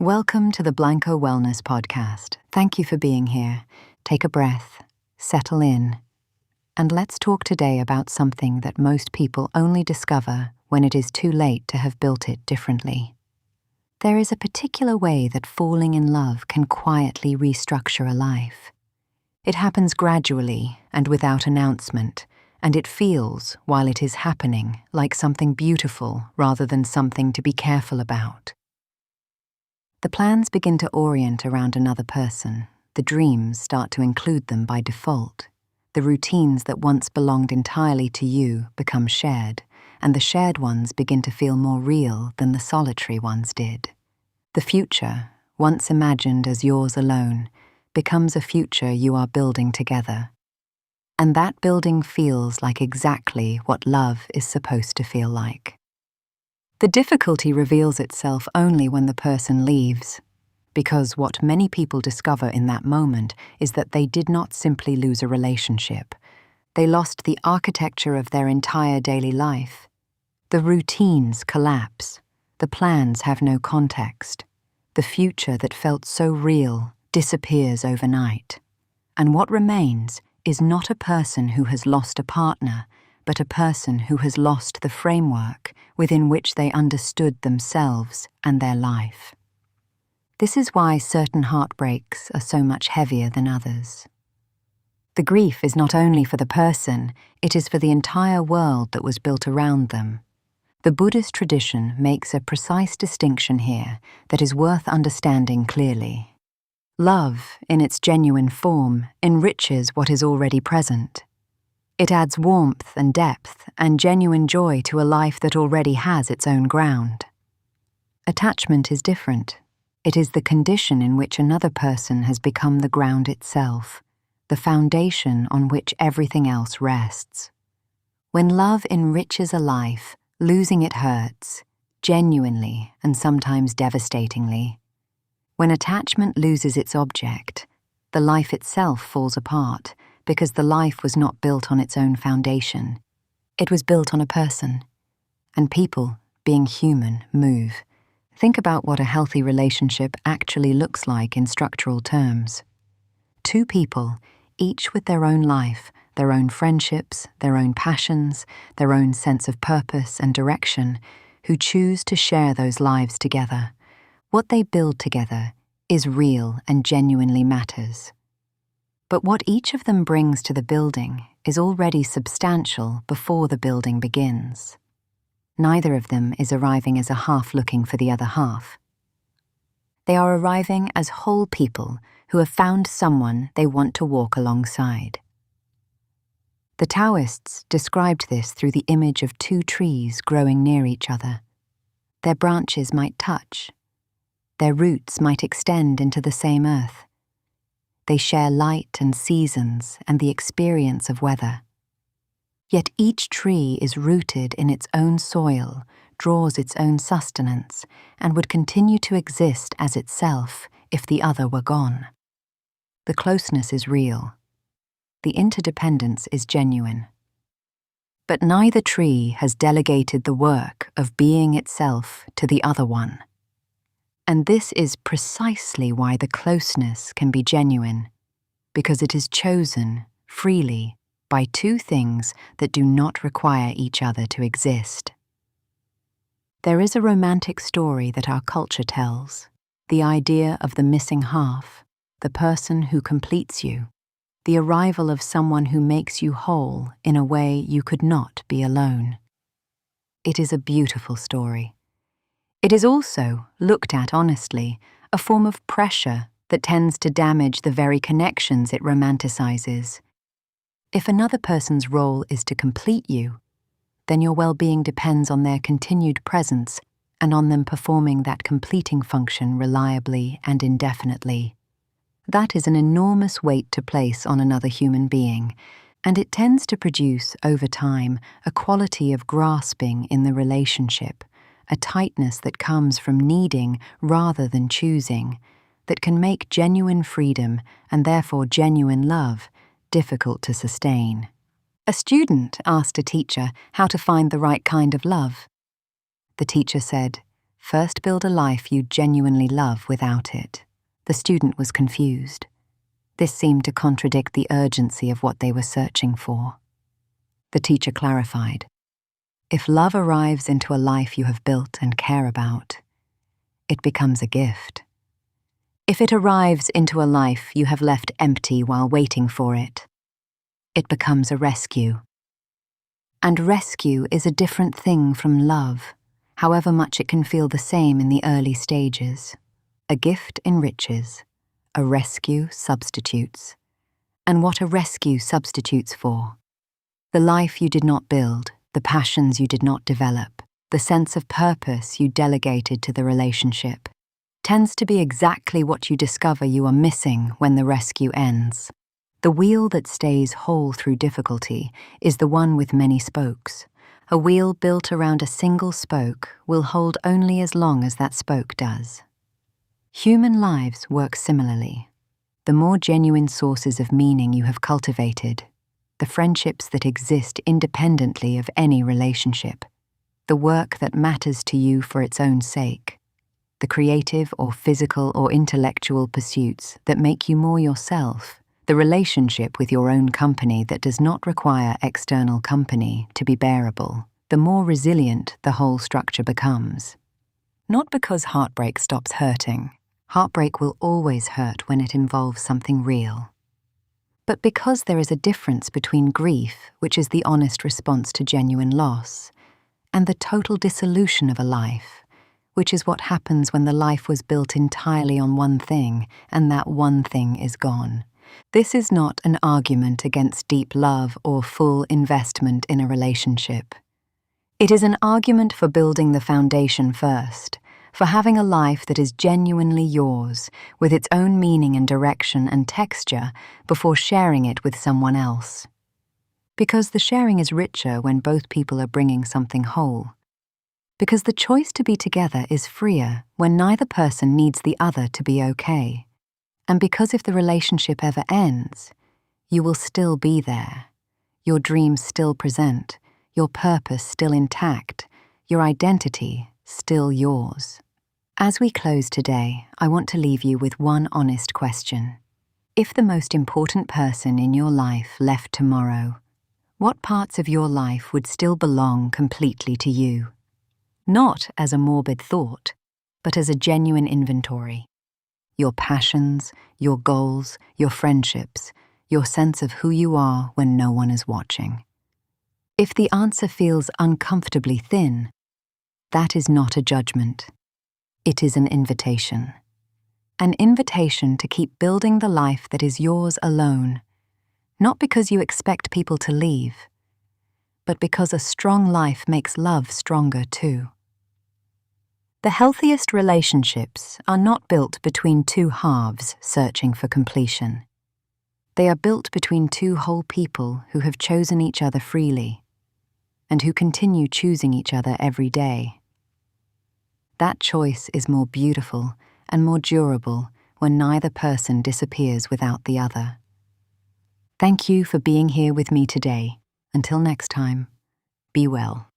Welcome to the Blanco Wellness Podcast. Thank you for being here. Take a breath, settle in, and let's talk today about something that most people only discover when it is too late to have built it differently. There is a particular way that falling in love can quietly restructure a life. It happens gradually and without announcement, and it feels, while it is happening, like something beautiful rather than something to be careful about. The plans begin to orient around another person. The dreams start to include them by default. The routines that once belonged entirely to you become shared, and the shared ones begin to feel more real than the solitary ones did. The future, once imagined as yours alone, becomes a future you are building together. And that building feels like exactly what love is supposed to feel like. The difficulty reveals itself only when the person leaves, because what many people discover in that moment is that they did not simply lose a relationship. They lost the architecture of their entire daily life. The routines collapse. The plans have no context. The future that felt so real disappears overnight. And what remains is not a person who has lost a partner, but a person who has lost the framework within which they understood themselves and their life. This is why certain heartbreaks are so much heavier than others. The grief is not only for the person, it is for the entire world that was built around them. The Buddhist tradition makes a precise distinction here that is worth understanding clearly. Love, in its genuine form, enriches what is already present. It adds warmth and depth and genuine joy to a life that already has its own ground. Attachment is different. It is the condition in which another person has become the ground itself, the foundation on which everything else rests. When love enriches a life, losing it hurts, genuinely and sometimes devastatingly. When attachment loses its object, the life itself falls apart, because the life was not built on its own foundation. It was built on a person. And people, being human, move. Think about what a healthy relationship actually looks like in structural terms. Two people, each with their own life, their own friendships, their own passions, their own sense of purpose and direction, who choose to share those lives together. What they build together is real and genuinely matters. But what each of them brings to the building is already substantial before the building begins. Neither of them is arriving as a half looking for the other half. They are arriving as whole people who have found someone they want to walk alongside. The Taoists described this through the image of two trees growing near each other. Their branches might touch. Their roots might extend into the same earth. They share light and seasons and the experience of weather. Yet each tree is rooted in its own soil, draws its own sustenance, and would continue to exist as itself if the other were gone. The closeness is real. The interdependence is genuine. But neither tree has delegated the work of being itself to the other one. And this is precisely why the closeness can be genuine, because it is chosen freely by two things that do not require each other to exist. There is a romantic story that our culture tells, the idea of the missing half, the person who completes you, the arrival of someone who makes you whole in a way you could not be alone. It is a beautiful story. It is also, looked at honestly, a form of pressure that tends to damage the very connections it romanticizes. If another person's role is to complete you, then your well-being depends on their continued presence and on them performing that completing function reliably and indefinitely. That is an enormous weight to place on another human being, and it tends to produce, over time, a quality of grasping in the relationship, a tightness that comes from needing rather than choosing, that can make genuine freedom, and therefore genuine love, difficult to sustain. A student asked a teacher how to find the right kind of love. The teacher said, First build a life you genuinely love without it. The student was confused. This seemed to contradict the urgency of what they were searching for. The teacher clarified. If love arrives into a life you have built and care about, it becomes a gift. If it arrives into a life you have left empty while waiting for it, it becomes a rescue. And rescue is a different thing from love, however much it can feel the same in the early stages. A gift enriches, a rescue substitutes. And what a rescue substitutes for? The life you did not build, the passions you did not develop, the sense of purpose you delegated to the relationship, tends to be exactly what you discover you are missing when the rescue ends. The wheel that stays whole through difficulty is the one with many spokes. A wheel built around a single spoke will hold only as long as that spoke does. Human lives work similarly. The more genuine sources of meaning you have cultivated, the friendships that exist independently of any relationship, the work that matters to you for its own sake, the creative or physical or intellectual pursuits that make you more yourself, the relationship with your own company that does not require external company to be bearable, the more resilient the whole structure becomes. Not because heartbreak stops hurting. Heartbreak will always hurt when it involves something real. But because there is a difference between grief, which is the honest response to genuine loss, and the total dissolution of a life, which is what happens when the life was built entirely on one thing, and that one thing is gone. This is not an argument against deep love or full investment in a relationship. It is an argument for building the foundation first, for having a life that is genuinely yours, with its own meaning and direction and texture, before sharing it with someone else. Because the sharing is richer when both people are bringing something whole. Because the choice to be together is freer when neither person needs the other to be okay. And because if the relationship ever ends, you will still be there. Your dreams still present, your purpose still intact, your identity still yours. As we close today, I want to leave you with one honest question. If the most important person in your life left tomorrow, what parts of your life would still belong completely to you? Not as a morbid thought, but as a genuine inventory. Your passions, your goals, your friendships, your sense of who you are when no one is watching. If the answer feels uncomfortably thin, that is not a judgment. It is an invitation. An invitation to keep building the life that is yours alone, not because you expect people to leave, but because a strong life makes love stronger too. The healthiest relationships are not built between two halves searching for completion. They are built between two whole people who have chosen each other freely and who continue choosing each other every day. That choice is more beautiful and more durable when neither person disappears without the other. Thank you for being here with me today. Until next time, be well.